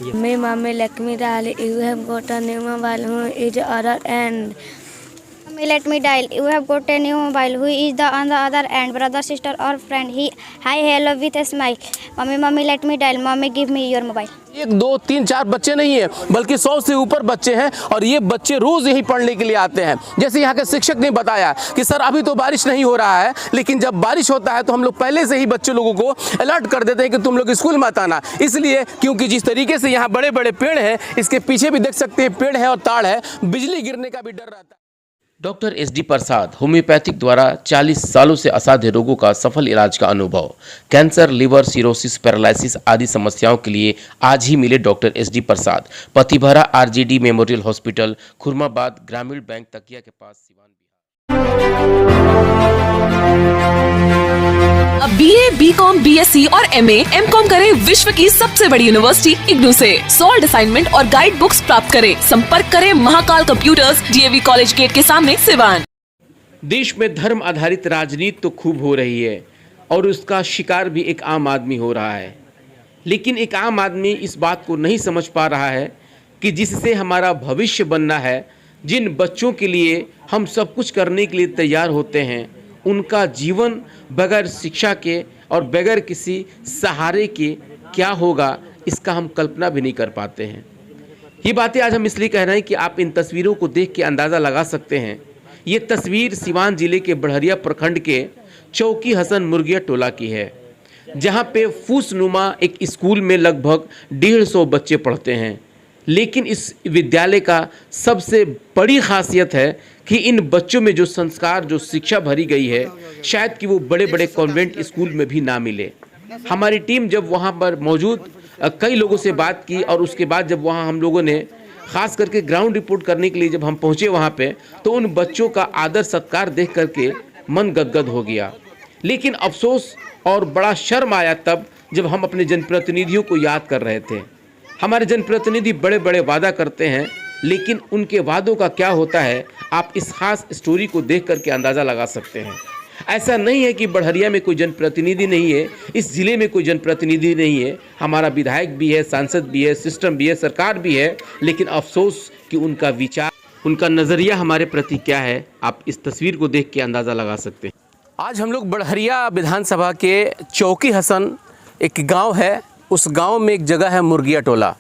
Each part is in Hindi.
My mom let me dial. You have got a new mobile. Who is the other end? Mommy, let me dial. You have got a new mobile. Who is the on the other end? Brother, sister, or friend? Hi, hello with a smile. Mommy, let me dial. Mommy, give me your mobile. 1 2 3 4 बच्चे नहीं है बल्कि 100 से ऊपर बच्चे हैं और ये बच्चे रोज यही पढ़ने के लिए आते हैं। जैसे यहाँ के शिक्षक ने बताया कि सर अभी तो बारिश नहीं हो रहा है, लेकिन जब बारिश होता है तो हम लोग पहले से ही बच्चे लोगों को अलर्ट कर देते हैं कि तुम लोग स्कूल मत आना, इसलिए क्योंकि जिस तरीके से यहाँ बड़े बड़े पेड़ हैं, इसके पीछे भी देख सकते हैं पेड़ है और ताड़ है, बिजली गिरने का भी डर रहता है। डॉक्टर SD प्रसाद होम्योपैथिक द्वारा 40 सालों से असाध्य रोगों का सफल इलाज का अनुभव, कैंसर, लिवर, सिरोसिस, पैरालिसिस आदि समस्याओं के लिए आज ही मिले डॉक्टर SD प्रसाद, पतिभरा RGD मेमोरियल हॉस्पिटल, खुरमाबाद, ग्रामीण बैंक तकिया के पास, सिवान, अब BA, BCom, BSc और MA, MCom करें विश्व की सबसे बड़ी यूनिवर्सिटी इग्नू से। सॉल्ड असाइनमेंट और गाइड बुक्स प्राप्त करें। संपर्क करें Mahakal computers, DAV college gate के सामने, सिवान। देश में धर्म आधारित राजनीति तो खूब हो रही है और उसका शिकार भी एक आम आदमी हो रहा है, लेकिन एक आम आदमी इस बात को नहीं समझ पा रहा है कि जिससे हमारा भविष्य बनना है, जिन बच्चों के लिए हम सब कुछ करने के लिए तैयार होते हैं, उनका जीवन बगैर शिक्षा के और बगैर किसी सहारे के क्या होगा, इसका हम कल्पना भी नहीं कर पाते हैं। ये बातें आज हम इसलिए कह रहे हैं कि आप इन तस्वीरों को देख के अंदाज़ा लगा सकते हैं। ये तस्वीर सिवान जिले के बढ़हरिया प्रखंड के चौकी हसन मुर्गिया टोला की है, जहाँ पे फूसनुमा एक स्कूल में लगभग 150 बच्चे पढ़ते हैं। लेकिन इस विद्यालय का सबसे बड़ी खासियत है कि इन बच्चों में जो संस्कार, जो शिक्षा भरी गई है, शायद कि वो बड़े बड़े कॉन्वेंट स्कूल में भी ना मिले। हमारी टीम जब वहाँ पर मौजूद कई लोगों से बात की और उसके बाद जब वहाँ हम लोगों ने खास करके ग्राउंड रिपोर्ट करने के लिए जब हम पहुँचे वहाँ पे, तो उन बच्चों का आदर सत्कार देख करके मन गदगद हो गया। लेकिन अफसोस और बड़ा शर्म आया तब जब हम अपने जनप्रतिनिधियों को याद कर रहे थे। हमारे जनप्रतिनिधि बड़े बड़े वादा करते हैं, लेकिन उनके वादों का क्या होता है, आप इस खास स्टोरी को देख करके अंदाज़ा लगा सकते हैं। ऐसा नहीं है कि बढ़हरिया में कोई जनप्रतिनिधि नहीं है, इस ज़िले में कोई जनप्रतिनिधि नहीं है। हमारा विधायक भी है, सांसद भी है, सिस्टम भी है, सरकार भी है, लेकिन अफसोस कि उनका विचार, उनका नज़रिया हमारे प्रति क्या है, आप इस तस्वीर को देख के अंदाज़ा लगा सकते हैं। आज हम लोग बढ़हरिया विधानसभा के चौकी हसन एक गाँव है, उस गांव में एक जगह है मुर्गिया टोला।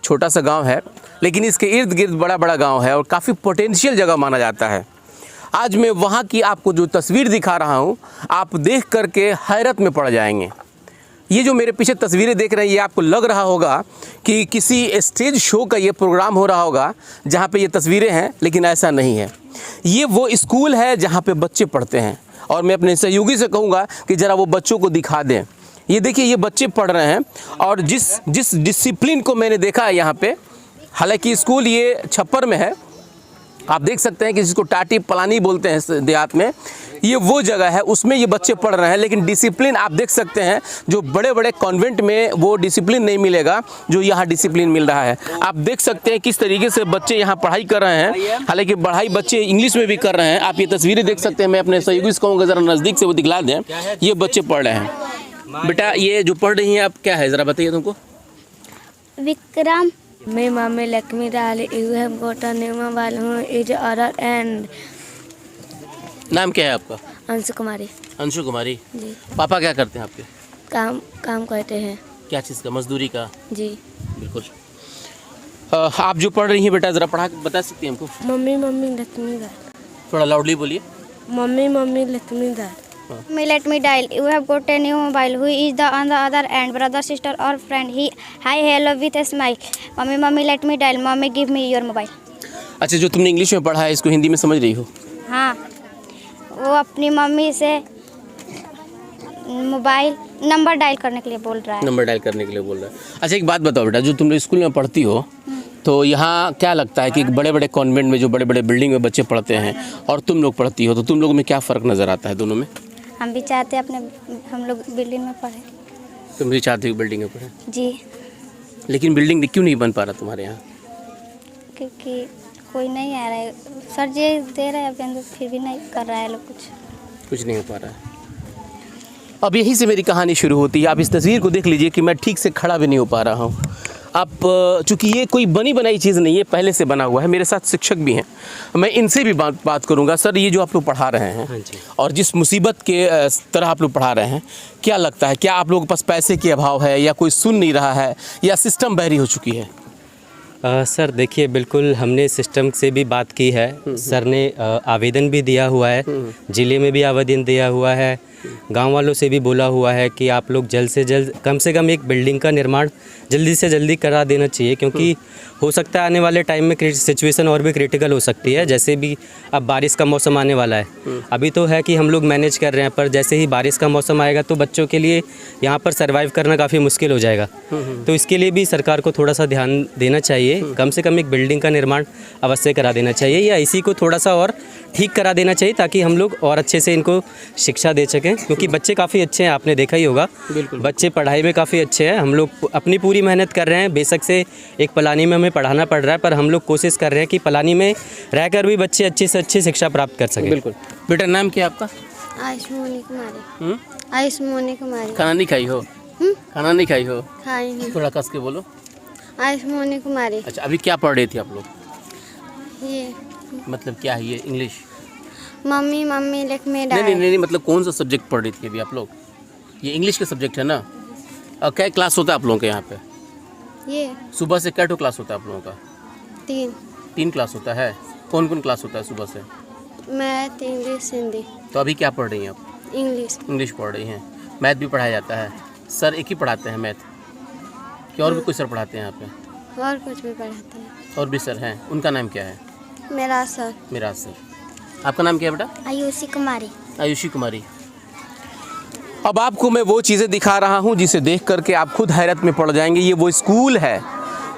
छोटा सा गांव है, लेकिन इसके इर्द गिर्द बड़ा बड़ा गांव है और काफ़ी पोटेंशियल जगह माना जाता है। आज मैं वहां की आपको जो तस्वीर दिखा रहा हूं, आप देख करके हैरत में पड़ जाएंगे। ये जो मेरे पीछे तस्वीरें देख रहे हैं, ये आपको लग रहा होगा कि किसी स्टेज शो का ये प्रोग्राम हो रहा होगा जहाँ पर ये तस्वीरें हैं, लेकिन ऐसा नहीं है। ये वो स्कूल है जहाँ पर बच्चे पढ़ते हैं और मैं अपने सहयोगी से कहूँगा कि ज़रा वो बच्चों को दिखा दें। ये देखिए, ये बच्चे पढ़ रहे हैं और जिस डिसिप्लिन को मैंने देखा है यहाँ पे, हालांकि स्कूल ये छप्पर में है, आप देख सकते हैं कि जिसको टाटी पलानी बोलते हैं देहात में, ये वो जगह है, उसमें ये बच्चे पढ़ रहे हैं। लेकिन डिसिप्लिन आप देख सकते हैं, जो बड़े बड़े कॉन्वेंट में वो डिसिप्लिन नहीं मिलेगा जो यहाँ डिसिप्लिन मिल रहा है। आप देख सकते हैं किस तरीके से बच्चे यहाँ पढ़ाई कर रहे हैं, हालांकि पढ़ाई बच्चे इंग्लिश में भी कर रहे हैं। आप ये तस्वीरें देख सकते हैं, मैं अपने सहयोगी से कहूँगा ज़रा नज़दीक से वो दिखला दें। ये बच्चे पढ़ रहे हैं। बेटा, ये जो पढ़ रही हैं आप, क्या है, ज़रा बताइए तुमको। Vikram. My mom let me dial. You have got a new mobile. Who is the other end? नाम क्या है आपका? अंशु कुमारी। अंशु कुमारी जी। पापा क्या करते हैं आपके? काम करते हैं। क्या चीज़ का? मजदूरी का? जी। बिल्कुल। आप जो पढ़ रही हैं बेटा, ज़रा पढ़ा के बता सकती हैं हमको? Mummy let me dial. थोड़ा लाउडली बोलिए। Mummy let me dial. Mommy, let me dial. You have got a new mobile. Who is the on the other end? Brother, sister, or friend? Hi, hello with a smile. Mommy, let me dial. Mommy, give me your mobile. अच्छा, जो तुमने इंग्लिश में पढ़ा है, इसको हिंदी में समझ रही हो? हाँ, वो अपनी मम्मी से मोबाइल नंबर डायल करने के लिए बोल रहा है। नंबर डायल करने के लिए बोल रहा है। अच्छा, एक बात बताओ बेटा, जो तुम स्कूल में पढ़ती हो, तो यहाँ क्या लगता है कि बड़े बड़े कॉन्वेंट में जो बड़े बड़े बिल्डिंग में बच्चे पढ़ते हैं और तुम लोग पढ़ती हो, तो तुम लोगों में क्या फ़र्क नज़र आता है दोनों में? हम भी चाहते हैं हम लोग बिल्डिंग में पढ़े। तुम भी चाहते हो बिल्डिंग में पढ़े? जी। लेकिन बिल्डिंग क्यों नहीं बन पा रहा तुम्हारे यहाँ? क्योंकि कोई नहीं आ रहा है। सर जी दे रहे हैं, फिर भी नहीं कर रहा है लोग, कुछ नहीं हो पा रहा है। अब यहीं से मेरी कहानी शुरू होती है। आप इस तस्वीर को देख लीजिए कि मैं ठीक से खड़ा भी नहीं हो पा रहा हूँ। आप चूँकि ये कोई बनी बनाई चीज़ नहीं है, पहले से बना हुआ है। मेरे साथ शिक्षक भी हैं, मैं इनसे भी बात करूँगा। सर, ये जो आप लोग पढ़ा रहे हैं और जिस मुसीबत के तरह आप लोग पढ़ा रहे हैं, क्या लगता है, क्या आप लोगों के पास पैसे के अभाव है, या कोई सुन नहीं रहा है, या सिस्टम बहरी हो चुकी है? सर देखिए, बिल्कुल हमने सिस्टम से भी बात की है। सर ने आवेदन भी दिया हुआ है, ज़िले में भी आवेदन दिया हुआ है, गांव वालों से भी बोला हुआ है कि आप लोग जल्द से कम एक बिल्डिंग का निर्माण जल्दी से जल्दी करा देना चाहिए, क्योंकि हो सकता है आने वाले टाइम में सिचुएशन और भी क्रिटिकल हो सकती है। जैसे भी अब बारिश का मौसम आने वाला है, अभी तो है कि हम लोग मैनेज कर रहे हैं, पर जैसे ही बारिश का मौसम आएगा तो बच्चों के लिए यहाँ पर सर्वाइव करना काफ़ी मुश्किल हो जाएगा। तो इसके लिए भी सरकार को थोड़ा सा ध्यान देना चाहिए, कम से कम एक बिल्डिंग का निर्माण अवश्य करा देना चाहिए, या इसी को थोड़ा सा और ठीक करा देना चाहिए, ताकि हम लोग और अच्छे से इनको शिक्षा दे सकें। क्योंकि बच्चे काफ़ी अच्छे हैं, आपने देखा ही होगा, बच्चे पढ़ाई में काफ़ी अच्छे हैं। हम लोग अपनी पूरी मेहनत कर रहे हैं, बेशक से एक पलानी में हमें पढ़ाना पड़ रहा है, पर हम लोग कोशिश कर रहे हैं कि पलानी में रहकर भी बच्चे अच्छी से अच्छी शिक्षा प्राप्त कर सकें। बिल्कुल। बेटा, नाम क्या है आपका? आयुष्मोनी कुमारी। आयुष्मोनी कुमारी। खाना नहीं खाई हो? खाना नहीं खाई हो? खाई नहीं। थोड़ा कस के बोलो। आयुष्मोनी कुमारी। अच्छा, अभी क्या पढ़ रही थी आप लोग? ये मतलब क्या है ये? English? Mummy mummy let me नहीं डाई। नहीं, मतलब कौन सा सब्जेक्ट पढ़ रही थी अभी आप लोग? ये इंग्लिश का सब्जेक्ट है ना? और क्या क्लास होता है आप लोगों के यहाँ पे? ये सुबह से क्या क्लास होता है आप लोगों का? 3 क्लास होता है। कौन कौन क्लास होता है सुबह से? Math, English, Hindi. तो अभी क्या पढ़ रही हैं आप? इंग्लिश। इंग्लिश पढ़ रही हैं। मैथ भी पढ़ाया जाता है? सर एक ही पढ़ाते हैं मैथ, कि और भी कोई सर पढ़ाते हैं यहाँ पे? और कुछ भी पढ़ाते हैं। और भी सर हैं, उनका नाम क्या है? मेरा सर। मेरा सर। आपका नाम क्या है बेटा? आयुषी कुमारी। आयुषी कुमारी। अब आपको मैं वो चीज़ें दिखा रहा हूँ जिसे देख करके आप खुद हैरत में पड़ जाएंगे। ये वो स्कूल है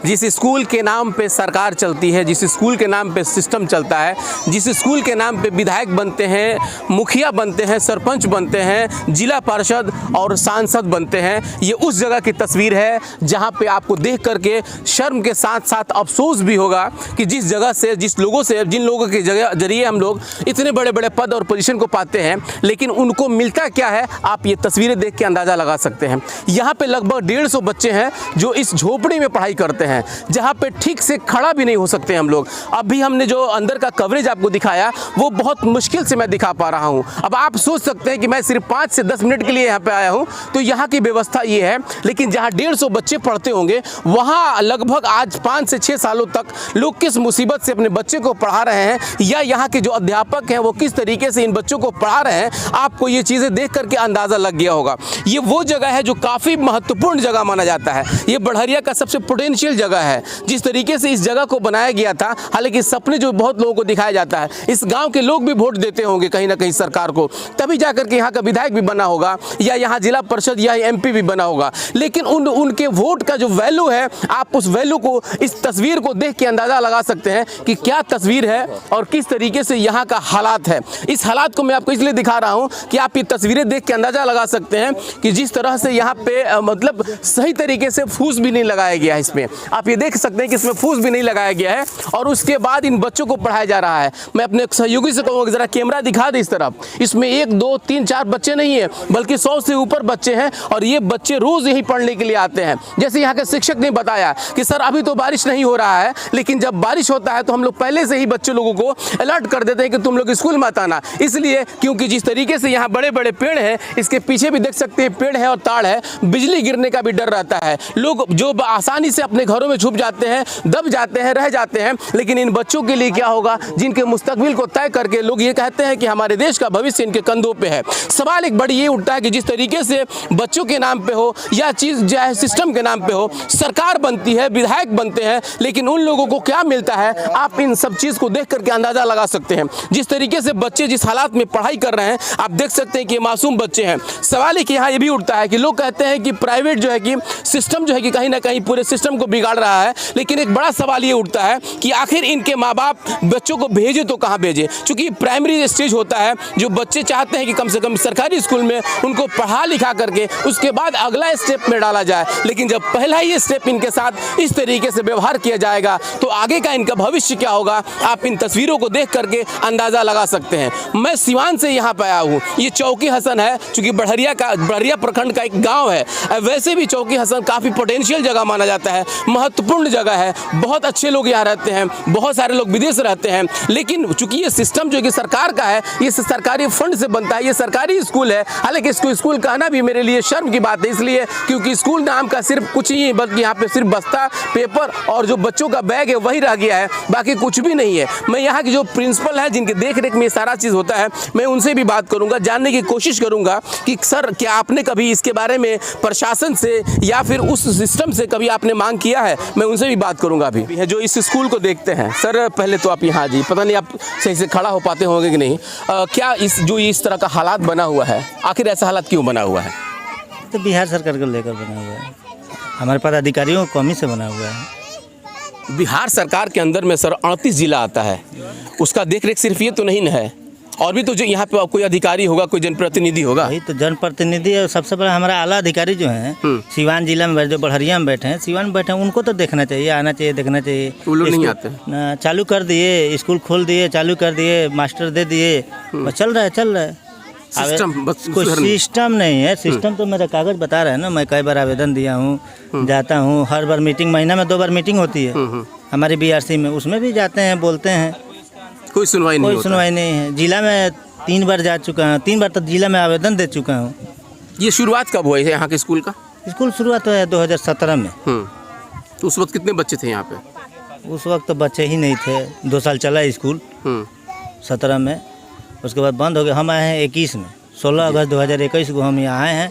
जिस स्कूल के नाम पे सरकार चलती है, जिस स्कूल के नाम पे सिस्टम चलता है, जिस स्कूल के नाम पे विधायक बनते हैं, मुखिया बनते हैं, सरपंच बनते हैं, जिला पार्षद और सांसद बनते हैं। ये उस जगह की तस्वीर है जहाँ पे आपको देख करके शर्म के साथ साथ अफसोस भी होगा कि जिस जगह से, जिस लोगों से, जिन लोगों के जरिए हम लोग इतने बड़े बड़े पद और पोजीशन को पाते हैं, लेकिन उनको मिलता क्या है, आप ये तस्वीरें देख के अंदाज़ा लगा सकते हैं। यहाँ पे लगभग 150 बच्चे हैं जो इस झोपड़ी में पढ़ाई करते हैं, जहां पे ठीक से खड़ा भी नहीं हो सकते हम लोग। अभी हमने जो अंदर का कवरेज आपको दिखाया वो बहुत मुश्किल से मैं दिखा पा रहा हूं। अब आप सोच सकते हैं कि मैं सिर्फ 5 से 10 मिनट के लिए यहां पे आया हूं, तो यहां की व्यवस्था ये है, लेकिन जहां 150 बच्चे पढ़ते होंगे वहां लगभग आज 5 से 6 सालों तक लोग किस मुसीबत से अपने बच्चे को पढ़ा रहे हैं, या यहाँ के जो अध्यापक हैं वो किस तरीके से इन बच्चों को पढ़ा रहे हैं, आपको ये चीज़ें देख करके अंदाज़ा लग गया होगा। ये वो जगह है जो काफ़ी महत्वपूर्ण जगह माना जाता है। ये बढ़हरिया का सबसे पोटेंशियल जगह है। जिस तरीके से इस जगह को बनाया गया था, हालांकि सपने जो बहुत लोगों को दिखाया जाता है, इस गांव के लोग भी वोट देते होंगे कहीं ना कहीं सरकार को, तभी जाकर के यहाँ का विधायक भी बना होगा, या यहाँ जिला परिषद या MP भी बना होगा। लेकिन उनके वोट का जो वैल्यू है, आप उस वैल्यू को, इस तस्वीर को देख के अंदाजा लगा सकते हैं कि क्या तस्वीर है और किस तरीके से यहाँ का हालात है। इस हालात को मैं आपको इसलिए दिखा रहा हूँ कि आप ये तस्वीरें देख के अंदाजा लगा सकते हैं कि जिस तरह से यहाँ पे मतलब सही तरीके से फूस भी नहीं लगाया गया है। इसमें आप ये देख सकते हैं कि इसमें फूस भी नहीं लगाया गया है, और उसके बाद इन बच्चों को पढ़ाया जा रहा है। मैं अपने सहयोगी से कहूँगा कि जरा कैमरा दिखा दे इस तरफ। इसमें 1, 2, 3, 4 बच्चे नहीं है, बल्कि 100 से ऊपर बच्चे हैं, और ये बच्चे रोज यही पढ़ने के लिए आते हैं। जैसे यहाँ के शिक्षक ने बताया कि सर अभी तो बारिश नहीं हो रहा है, लेकिन जब बारिश होता है तो हम लोग पहले से ही बच्चे लोगों को अलर्ट कर देते हैं कि तुम लोग स्कूल मत आना, इसलिए क्योंकि जिस तरीके से यहाँ बड़े बड़े पेड़ हैं, इसके पीछे भी देख सकते हैं पेड़ है और ताड़ है, बिजली गिरने का भी डर रहता है। लोग जो आसानी से अपने घरों में छुप जाते हैं, दब जाते हैं, रह जाते हैं, लेकिन इन बच्चों के लिए क्या होगा जिनके मुस्तकबिल को तय करके लोग ये कहते हैं कि हमारे देश का भविष्य इनके कंधों पे है। सवाल एक बड़ी ये उठता है कि जिस तरीके से बच्चों के नाम पे हो या चीज़ चाहे सिस्टम के नाम पे हो, सरकार बनती है, विधायक बनते हैं, लेकिन उन लोगों को क्या मिलता है, आप इन सब चीज़ को देख करके अंदाज़ा लगा सकते हैं। जिस तरीके से बच्चे जिस हालात में पढ़ाई कर रहे हैं, आप देख सकते हैं कि मासूम बच्चे हैं। सवाल एक यहाँ ये भी उठता है कि लोग कहते हैं कि प्राइवेट जो है कि सिस्टम जो है कि कहीं ना कहीं पूरे सिस्टम को बिगाड़ रहा है, लेकिन एक बड़ा सवाल ये उठता है कि आखिर इनके माँ बाप बच्चों को भेजे तो कहाँ भेजे, क्योंकि प्राइमरी स्टेज होता है जो बच्चे चाहते हैं कि कम से कम सरकारी स्कूल में उनको पढ़ा लिखा करके उसके बाद अगला स्टेप में डाला जाए। लेकिन जब पहला ही स्टेप इनके साथ इस तरीके से व्यवहार किया जाएगा तो आगे का इनका भविष्य क्या होगा, आप इन तस्वीरों को देख करके अंदाज़ा लगा सकते हैं। मैं सिवान से यहाँ पे आया हूँ। ये चौकी हसन है, चूँकि बढ़हरिया प्रखंड का एक गाँव है। वैसे भी चौकी हसन काफ़ी पोटेंशियल जगह माना जाता है, महत्वपूर्ण जगह है, बहुत अच्छे लोग यहाँ रहते हैं, बहुत सारे लोग विदेश रहते हैं, लेकिन चूंकि ये सिस्टम जो कि सरकार का है, ये सरकारी फंड से बनता है, ये सरकारी स्कूल है। हालांकि इसको स्कूल कहना भी मेरे लिए शर्म की बात है, इसलिए क्योंकि स्कूल नाम का सिर्फ कुछ ही, बल्कि यहाँ पे सिर्फ बस्ता, पेपर और जो बच्चों का बैग है वही रह गया है, बाकी कुछ भी नहीं है। मैं यहाँ की जो प्रिंसिपल है, जिनके देख रेख में सारा चीज़ होता है, मैं उनसे भी बात करूँगा, जानने की कोशिश करूँगा कि सर क्या आपने कभी इसके बारे में प्रशासन से या फिर उस सिस्टम से कभी आपने मांग किया है। मैं उनसे भी बात करूँगा अभी। है जो इस स्कूल को देखते हैं, सर पहले तो आप यहाँ जी, पता नहीं आप सही से खड़ा हो पाते होंगे कि नहीं, क्या इस तरह का हालात बना हुआ है, आखिर ऐसा हालात क्यों बना हुआ है? तो बिहार सरकार को लेकर बना हुआ है, हमारे पदाधिकारियों की कमी से बना हुआ है। बिहार सरकार के अंदर में सर 38 जिला आता है, उसका देख रेख सिर्फ ये तो नहीं है, और भी तो जो यहाँ पे कोई अधिकारी होगा, कोई जनप्रतिनिधि होगा। वही तो जनप्रतिनिधि है, सबसे बड़ा हमारा आला अधिकारी जो हैं सीवान जिला में, जो बड़हरिया में बैठे हैं, सीवान में बैठे हैं, उनको तो देखना चाहिए, आना चाहिए, देखना चाहिए। वो लोग नहीं आते। चालू कर दिए, स्कूल खोल दिए, चालू कर दिए, मास्टर दे दिए, चल रहा है। सिस्टम बस कोई सिस्टम नहीं है। सिस्टम तो मेरा कागज बता रहा है ना, मैं कई बार आवेदन दिया हूँ, जाता हूँ, हर बार मीटिंग, महीना में 2 बार मीटिंग होती है हमारे BRC में, उसमें भी जाते हैं, बोलते हैं, कोई सुनवाई नहीं है। जिला में 3 बार जा चुका हूँ, 3 बार तक जिला में आवेदन दे चुका हूँ। ये शुरुआत कब हुई है यहाँ के स्कूल का? स्कूल शुरुआत हुआ है 2017 में। तो उस वक्त कितने बच्चे थे यहाँ पे? उस वक्त तो बच्चे ही नहीं थे, 2 साल चला स्कूल 17 में, उसके बाद बंद हो गया। हम आए हैं 21 में, 16 अगस्त 2021 को हम यहाँ आए हैं।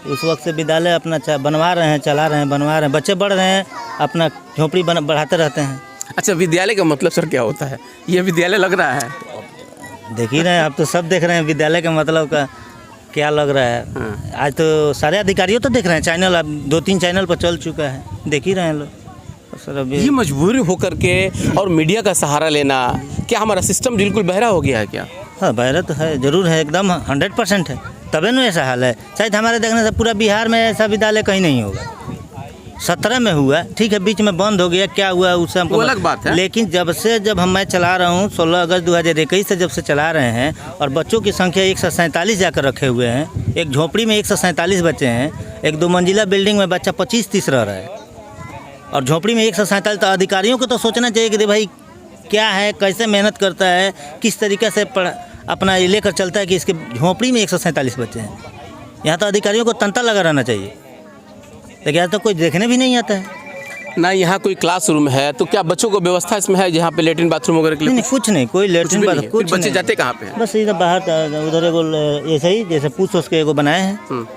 उस वक्त से विद्यालय अपना बनवा रहे हैं, चला रहे हैं, बनवा रहे हैं, बच्चे बढ़ रहे हैं, अपना झोपड़ी बढ़ाते रहते हैं। अच्छा, विद्यालय का मतलब सर क्या होता है? ये विद्यालय लग रहा है, देख ही रहे हैं, आप तो सब देख रहे हैं विद्यालय के मतलब का क्या लग रहा है। आज तो सारे अधिकारियों तो देख रहे हैं, चैनल अब 2-3 चैनल पर चल चुका है, देख ही रहे हैं लोग। सर अभी ये मजबूरी होकर के और मीडिया का सहारा लेना, क्या हमारा सिस्टम बिल्कुल बहरा हो गया है क्या? हाँ, बहरा तो है, जरूर है, एकदम 100% है, तबे ना ऐसा हाल है। शायद हमारे देखने से पूरा बिहार में ऐसा विद्यालय कहीं नहीं होगा। 17 में हुआ, ठीक है, बीच में बंद हो गया, क्या हुआ उससे हमको अलग बात है। लेकिन जब मैं चला रहा हूँ 16 अगस्त 2021 से जब से चला रहे हैं, और बच्चों की संख्या 147 जाकर रखे हुए हैं। एक झोपड़ी में 147 बच्चे हैं, एक 2 मंजिला बिल्डिंग में बच्चा 25-30 रह रहा है, और झोपड़ी में 147। तो अधिकारियों को तो सोचना चाहिए कि भाई क्या है, कैसे मेहनत करता है, किस तरीके से अपना लेकर चलता है कि इसके झोपड़ी में 147 बच्चे हैं। यहाँ तो अधिकारियों को तंता लगा रहना चाहिए, लेकिन यहाँ तो कोई देखने भी नहीं आता है ना। यहाँ कोई क्लासरूम है तो क्या बच्चों को व्यवस्था इसमें है जहाँ पे लेटरिन बाथरूम वगैरह के लिए? नहीं, कुछ नहीं, कोई लेटरिन बाथरूम कुछ बच्चे जाते कहाँ पे हैं? बस इधर बाहर उधर एगो ऐसे ही जैसे पूछ उसके एगो बनाए हैं,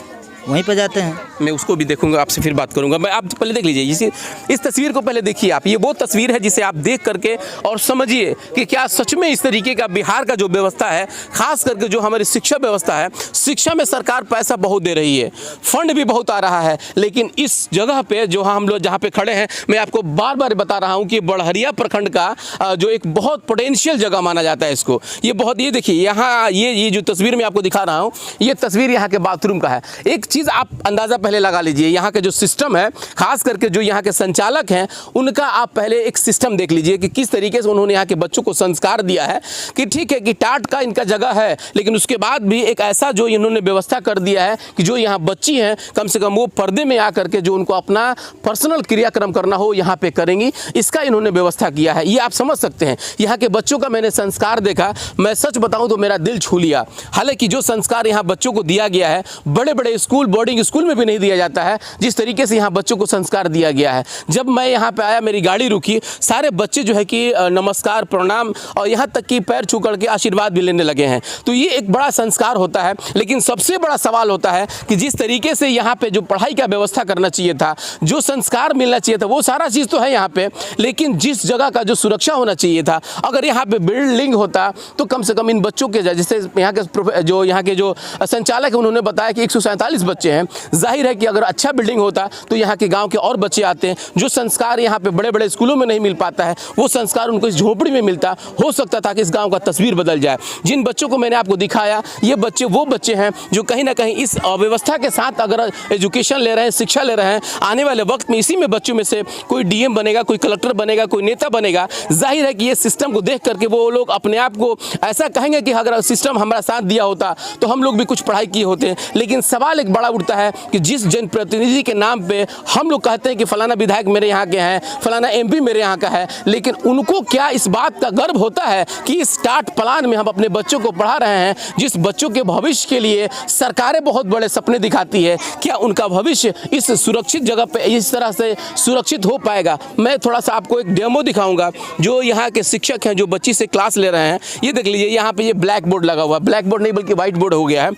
वहीं पे जाते हैं। मैं उसको भी देखूंगा, आपसे फिर बात करूंगा। मैं आप पहले देख लीजिए, इस तस्वीर को पहले देखिए आप। ये वो तस्वीर है जिसे आप देख करके और समझिए कि क्या सच में इस तरीके का बिहार का जो व्यवस्था है, खास करके जो हमारी शिक्षा व्यवस्था है, शिक्षा में सरकार पैसा बहुत दे रही है, फंड भी बहुत आ रहा है, लेकिन इस जगह पे जो हम लोग जहाँ पे खड़े हैं, मैं आपको बार बार बता रहा हूँ कि बड़हरिया प्रखंड का जो एक बहुत पोटेंशियल जगह माना जाता है इसको। ये बहुत, ये देखिए यहाँ, ये जो तस्वीर मैं आपको दिखा रहा हूँ, ये तस्वीर यहाँ के बाथरूम का है। एक चीज़ आप अंदाज़ा पहले लगा लीजिए, यहाँ के जो सिस्टम है, खास करके जो यहाँ के संचालक हैं, उनका आप पहले एक सिस्टम देख लीजिए कि किस तरीके से उन्होंने यहाँ के बच्चों को संस्कार दिया है कि ठीक है कि टाट का इनका जगह है, लेकिन उसके बाद भी एक ऐसा जो इन्होंने व्यवस्था कर दिया है कि जो यहाँ बच्ची हैं कम से कम वो पर्दे में आकर के जो उनको अपना पर्सनल क्रियाक्रम करना हो यहाँ पे करेंगी, इसका इन्होंने व्यवस्था किया है। ये आप समझ सकते हैं। यहाँ के बच्चों का मैंने संस्कार देखा, मैं सच बताऊँ तो मेरा दिल छू लिया। हालांकि जो संस्कार यहाँ बच्चों को दिया गया है, बड़े बड़े स्कूल, बोर्डिंग स्कूल में भी नहीं दिया जाता है जिस तरीके से यहाँ बच्चों को संस्कार दिया गया है। जब मैं यहाँ पे आया, मेरी गाड़ी रुकी, सारे बच्चे जो है कि नमस्कार, प्रणाम और यहाँ तक कि पैर छू करके आशीर्वाद भी लेने लगे हैं। तो ये एक बड़ा संस्कार होता है। लेकिन सबसे बड़ा सवाल होता है कि जिस तरीके से यहाँ पे जो पढ़ाई का व्यवस्था करना चाहिए था, जो संस्कार मिलना चाहिए था, वो सारा चीज़ तो है यहाँ पे, लेकिन जिस जगह का जो सुरक्षा होना चाहिए था, अगर यहाँ पे बिल्डिंग होता तो कम से कम इन बच्चों के, जैसे यहाँ के जो संचालक है उन्होंने बताया कि 147 बच्चे हैं। जाहिर है कि अगर अच्छा बिल्डिंग होता तो यहाँ के गांव के और बच्चे आते हैं। जो संस्कार यहाँ पे बड़े बड़े स्कूलों में नहीं मिल पाता है, वो संस्कार उनको इस झोपड़ी में मिलता। हो सकता था कि इस गांव का तस्वीर बदल जाए। जिन बच्चों को मैंने आपको दिखाया, ये बच्चे वो बच्चे हैं जो कहीं ना कहीं इस अव्यवस्था के साथ अगर एजुकेशन ले रहे हैं, शिक्षा ले रहे हैं, आने वाले वक्त में इसी में बच्चों में से कोई DM बनेगा, कोई कलेक्टर बनेगा, कोई नेता बनेगा। जाहिर है कि ये सिस्टम को देख करके वो लोग अपने आप को ऐसा कहेंगे कि अगर सिस्टम हमारा साथ दिया होता तो हम लोग भी कुछ पढ़ाई किए होते। लेकिन सवाल एक बड़ा उठता है कि जिस जनप्रतिनिधि के नाम पे हम लोग कहते हैं कि फलाना विधायक मेरे यहाँ के हैं, फलाना MP मेरे यहाँ का है, लेकिन उनको क्या इस बात का गर्व होता है कि इस टाट प्लान में हम अपने बच्चों को पढ़ा रहे हैं, जिस बच्चों के भविष्य के लिए सरकारें बहुत बड़े सपने दिखाती है, क्या उनका भविष्य इस सुरक्षित जगह पे इस तरह से सुरक्षित हो पाएगा? मैं थोड़ा सा आपको एक डेमो दिखाऊंगा। जो यहाँ के शिक्षक हैं जो बच्ची से क्लास ले रहे हैं, ये देख लीजिए, यहाँ पे ये ब्लैक बोर्ड लगा हुआ है, ब्लैक बोर्ड नहीं बल्कि व्हाइट बोर्ड हो गया है।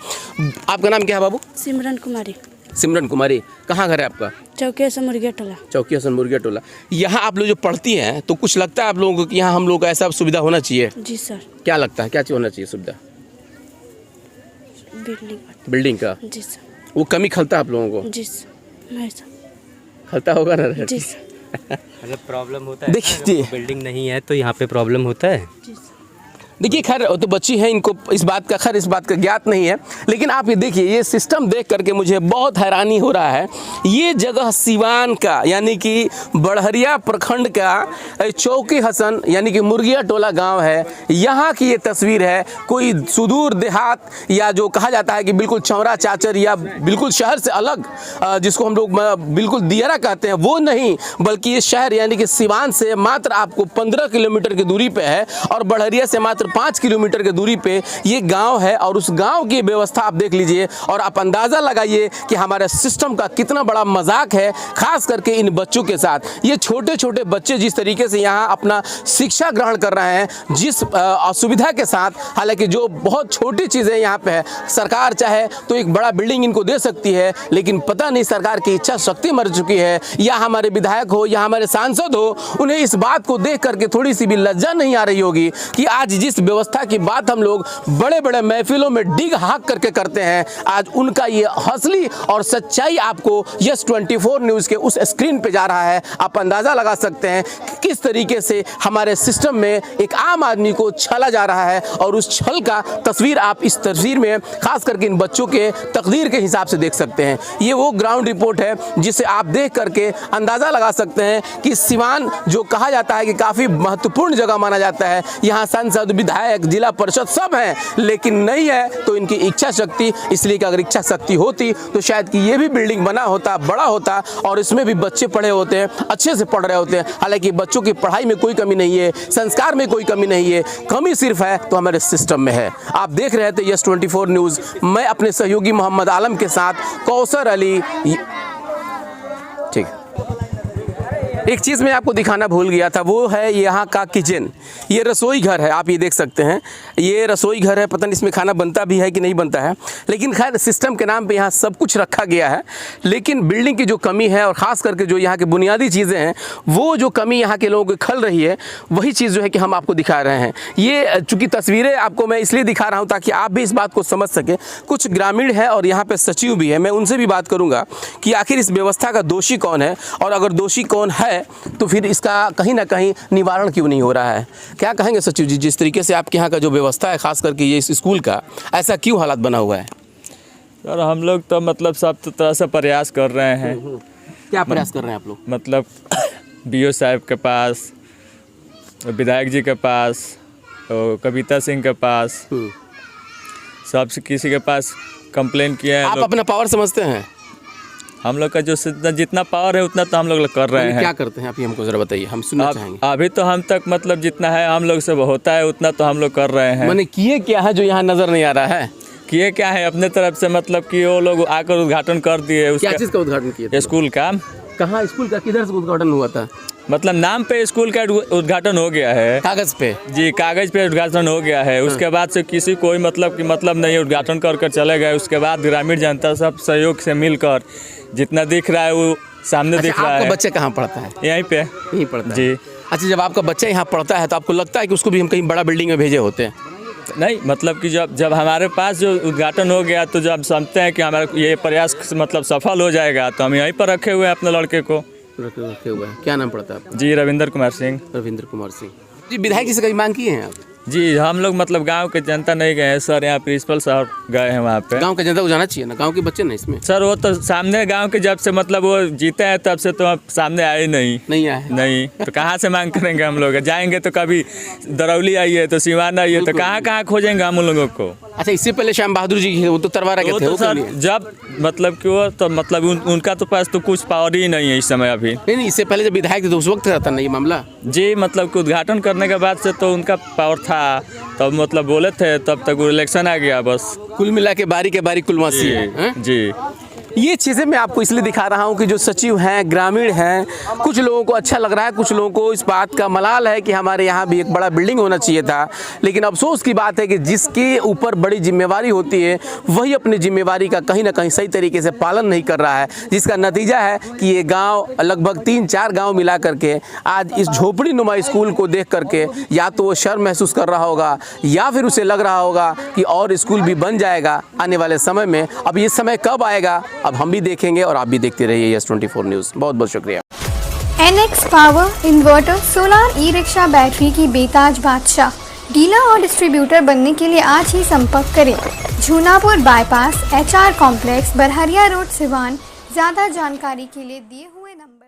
आपका नाम क्या है बाबू? सिमरन कुमारी, सिमरन कुमारी। कहाँ घर है आपका? चौकिया से मुर्गिया टोला। चौकिया से मुर्गिया टोला। यहाँ आप लोग जो पढ़ती हैं तो कुछ लगता है आप लोगों को कि यहाँ हम लोग को ऐसा सुविधा होना चाहिए? जी सर। क्या लगता है, क्या चीज़ होना चाहिए सुविधा? बिल्डिंग का? जी सर। वो कमी खलता है आप लोगों को? जी सर, नहीं सर। खलता होगा ना? जी सर। मतलब प्रॉब्लम होता है, देखिए बिल्डिंग नहीं है तो यहाँ पे प्रॉब्लम होता है। जी सर। देखिए, खैर वो तो बच्ची है, इनको इस बात का ज्ञात नहीं है, लेकिन आप ये देखिए, ये सिस्टम देख करके मुझे बहुत हैरानी हो रहा है। ये जगह सिवान का यानी कि बड़हरिया प्रखंड का चौकी हसन यानी कि मुर्गिया टोला गांव है। यहाँ की ये तस्वीर है। कोई सुदूर देहात या जो कहा जाता है कि बिल्कुल चौरा चाचर या बिल्कुल शहर से अलग, जिसको हम लोग बिल्कुल दियरा कहते हैं, वो नहीं, बल्कि ये शहर यानी कि सिवान से मात्र आपको 15 किलोमीटर की दूरी पे है और बड़हरिया से मात्र 5 किलोमीटर की दूरी पे ये गांव है। और उस गांव की व्यवस्था आप देख लीजिए और आप अंदाज़ा लगाइए कि हमारे सिस्टम का कितना बड़ा मजाक है, खास करके इन बच्चों के साथ। ये छोटे छोटे बच्चे जिस तरीके से यहाँ अपना शिक्षा ग्रहण कर रहे हैं, जिस असुविधा के साथ, हालांकि जो बहुत छोटी चीज़ें यहाँ पे है, सरकार चाहे तो एक बड़ा बिल्डिंग इनको दे सकती है, लेकिन पता नहीं सरकार की इच्छा शक्ति मर चुकी है, या हमारे विधायक हो या हमारे सांसद हो, उन्हें इस बात को देख करके थोड़ी सी भी लज्जा नहीं आ रही होगी कि आज जिस व्यवस्था की बात हम लोग बड़े बड़े महफिलों में डिग हाक करके करते हैं, आज उनका ये असली और सच्चाई आपको यस 24 न्यूज़ के उस स्क्रीन पे जा रहा है। आप अंदाज़ा लगा सकते हैं कि किस तरीके से हमारे सिस्टम में एक आम आदमी को छला जा रहा है, और उस छल का तस्वीर आप इस तस्वीर में खास करके इन बच्चों के तकदीर के हिसाब से देख सकते हैं। ये वो ग्राउंड रिपोर्ट है जिसे आप देख करके अंदाज़ा लगा सकते हैं कि सिवान जो कहा जाता है कि काफ़ी महत्वपूर्ण जगह माना जाता है, यहाँ सांसद, विधायक, जिला परिषद सब हैं, लेकिन नहीं है तो इनकी इच्छा शक्ति, इसलिए कि अगर इच्छा शक्ति होती तो शायद कि ये भी बिल्डिंग बना होता, बड़ा होता, और इसमें भी बच्चे पढ़े होते हैं, अच्छे से पढ़ रहे होते हैं। हालांकि बच्चों की पढ़ाई में कोई कमी नहीं है, संस्कार में कोई कमी नहीं है, कमी सिर्फ है तो हमारे सिस्टम में है। आप देख रहे थे यस 24 न्यूज़, मैं अपने सहयोगी मोहम्मद आलम के साथ कौसर अली। ठीक, एक चीज़ मैं आपको दिखाना भूल गया था, वो है यहाँ का किचन। ये रसोई घर है, आप ये देख सकते हैं, ये रसोई घर है। पता नहीं इसमें खाना बनता भी है कि नहीं बनता है, लेकिन खैर सिस्टम के नाम पे यहाँ सब कुछ रखा गया है। लेकिन बिल्डिंग की जो कमी है और ख़ास करके जो यहाँ की बुनियादी चीज़ें हैं, वो जो कमी यहाँ के लोगों को खल रही है, वही चीज़ जो है कि हम आपको दिखा रहे हैं। ये चूँकि तस्वीरें आपको मैं इसलिए दिखा रहा हूँ ताकि आप भी इस बात को समझ सकें। कुछ ग्रामीण है और यहाँ पर सचिव भी है, मैं उनसे भी बात करूँगा कि आखिर इस व्यवस्था का दोषी कौन है, और अगर दोषी कौन है तो फिर इसका कहीं ना कहीं निवारण क्यों नहीं हो रहा है। क्या कहेंगे सचिव जी, जिस तरीके से आपके यहाँ का जो व्यवस्था है, खास करके ये इस स्कूल का, ऐसा क्यों हालात बना हुआ है? सर हम लोग तो मतलब सब तरह से प्रयास कर रहे हैं। क्या प्रयास कर रहे हैं आप लोग? मतलब BO साहब के पास, विधायक जी के पास, कविता सिंह के पास, सब किसी के पास कंप्लेन किए हैं। आप अपना पावर समझते हैं? हम लोग का जो जितना पावर है उतना तो हम लोग कर रहे हैं। क्या करते हैं आप, ये हमको जरा बताइए, हम सुनना चाहेंगे। अभी तो हम तक मतलब जितना है हम लोग से होता है उतना तो हम लोग कर रहे हैं। मैंने किए क्या है जो यहाँ नजर नहीं आ रहा है? किए क्या है अपने तरफ से, मतलब कि वो लोग आकर उद्घाटन कर दिए। क्या चीज़ का उद्घाटन किया? स्कूल का। कहाँ स्कूल का, किधर से उद्घाटन हुआ था? मतलब नाम पे स्कूल का उद्घाटन हो गया है, कागज पे। जी कागज पे उद्घाटन हो गया है। उसके बाद से किसी कोई मतलब नहीं, उद्घाटन कर चले गए। उसके बाद ग्रामीण जनता सब सहयोग से मिलकर जितना दिख रहा है वो सामने दिख रहा है। आपका बच्चा कहाँ पढ़ता है? यहीं पे। यहीं पढ़ता है जी। अच्छा, जब आपका बच्चा यहाँ पढ़ता है तो आपको लगता है कि उसको भी हम कहीं बड़ा बिल्डिंग में भेजे होते हैं? नहीं, मतलब कि जब हमारे पास जो उद्घाटन हो गया तो जब समझते हैं कि हमारा ये प्रयास मतलब सफल हो जाएगा तो हम यहीं पर रखे हुए हैं अपने लड़के को। रखे हुए हैं। क्या नाम पड़ता है आपका? जी रविंद्र कुमार सिंह। रविंद्र कुमार सिंह जी। विधायक जी से कभी मांग किए हैं आप? जी हम लोग मतलब गांव के जनता नहीं गए हैं सर, यहाँ प्रिंसिपल साहब गए हैं वहाँ पे। गांव का जनता को जाना चाहिए ना, गांव के बच्चे ना इसमें। सर वो तो सामने गांव के जब से मतलब वो जीते हैं तब से तो अब सामने आए नहीं आए नहीं तो कहाँ से मांग करेंगे हम लोग? जाएंगे तो कभी दरौली आइए तो सिवान आइए तो कहाँ खोजेंगे हम उन लोगों को? अच्छा, इससे पहले श्याम बहादुर जी वो तो तरवारा के थे, तो सर जब मतलब कि वो तो मतलब उनका तो पास तो कुछ पावर ही नहीं है इस समय अभी। नहीं, इससे पहले जब विधायक थे तो उस वक्त रहता ना ये मामला जी, मतलब कि उद्घाटन करने के बाद से तो उनका पावर था, तब मतलब बोले थे, तब तक इलेक्शन आ गया बस। कुल मिला के बारी कुलवासी है जी। ये चीज़ें मैं आपको इसलिए दिखा रहा हूँ कि जो सचिव हैं, ग्रामीण हैं, कुछ लोगों को अच्छा लग रहा है, कुछ लोगों को इस बात का मलाल है कि हमारे यहाँ भी एक बड़ा बिल्डिंग होना चाहिए था। लेकिन अफसोस की बात है कि जिसके ऊपर बड़ी जिम्मेवारी होती है वही अपनी जिम्मेवारी का कहीं ना कहीं सही तरीके से पालन नहीं कर रहा है, जिसका नतीजा है कि ये गाँव लगभग 3-4 गाँव मिला करके आज इस झोपड़ी नुमा स्कूल को देख करके या तो वो शर्म महसूस कर रहा होगा या फिर उसे लग रहा होगा कि और स्कूल भी बन जाएगा आने वाले समय में। अब ये समय कब आएगा अब हम भी देखेंगे और आप भी देखते रहिए यस24 न्यूज़। बहुत बहुत शुक्रिया। NX power inverter, solar, e rickshaw, battery की बेताज बादशाह डीलर और डिस्ट्रीब्यूटर बनने के लिए आज ही संपर्क करें। Jhunapur bypass, HR complex, Barharia road, Siwan. ज़्यादा जानकारी के लिए दिए हुए नंबर